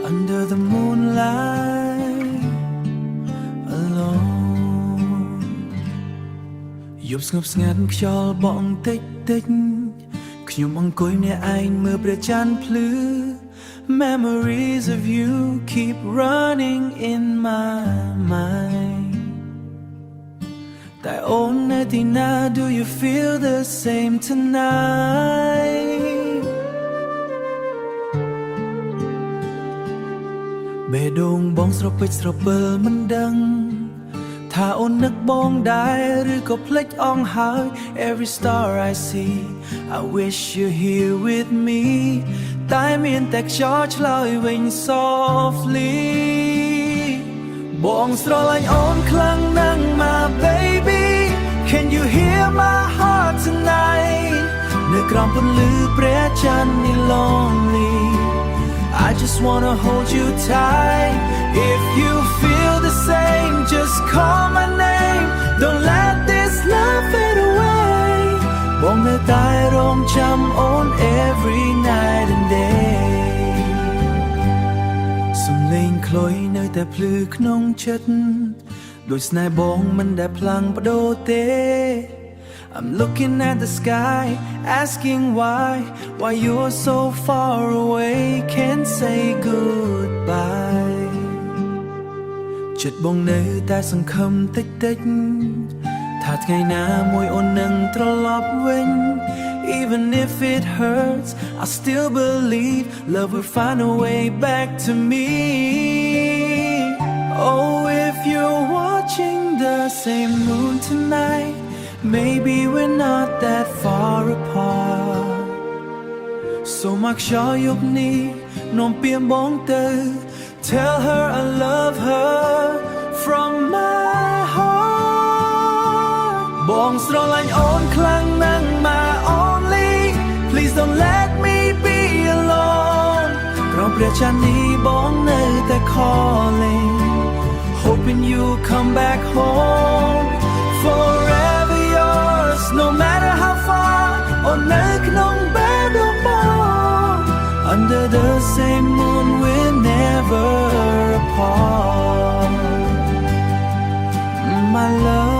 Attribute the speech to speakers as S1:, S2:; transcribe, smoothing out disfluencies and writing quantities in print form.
S1: under the moonlight alone យប់ស្ងប់ស្ងាត់ខ្យល់បក់តិចតិចខ្ញុំអង្គុយម្នាក់ឯងមើលព្រះច័ន្ទភ្លឺ Memories of you keep running in my mind តែអូននៅទីណា Do you feel the same tonight បេះដូងបងស្រពេចស្រពិលមិនដឹងថាអូននឹកបងដែរឬក៏ភ្លេចអង្ហើយ Every star I see I wish you're here with me តែមានតែខ្យល់ឆ្លើយវិញ softly បងស្រឡាញ់អូនខ្លាំងណាស់ my baby Can you hear my heart tonight នៅក្រោមពន្លឺព្រះច័ន្ទនេះ lonely I just wanna hold you tight If you feel the same Just call my name Don't let this love fade away បងនៅតែរងចាំអូន every night and day សំឡេងខ្លុយនៅតែភ្លឺក្នុងចិត្តដូចស្នេហ៍បងមិនដែលផ្លាំងប្ដូរទេ I'm looking at the sky, asking why you're so far away, can't say goodbye. ចិត្តបងនៅតែសង្ឃឹមតិចតិចថាថ្ងៃណាមួយអូននឹងត្រឡប់វិញ Even if it hurts, I still believe love will find a way back to me. Oh, if you're watching the same moon tonight.Maybe we're not that far apart សូមមកខ្យល់យប់នេះនាំពាក្យបងទៅ Tell her I love her from my heart បងស្រឡាញ់អូនខ្លាំងណាស់ my only Please don't let me be alone ក្រោមព្រះច័ន្ទនេះបងនៅតែ calling Hoping you'll come back home forever No matter how far or នៅក្នុងបេះដូងបង Under the same moon we're never apart My love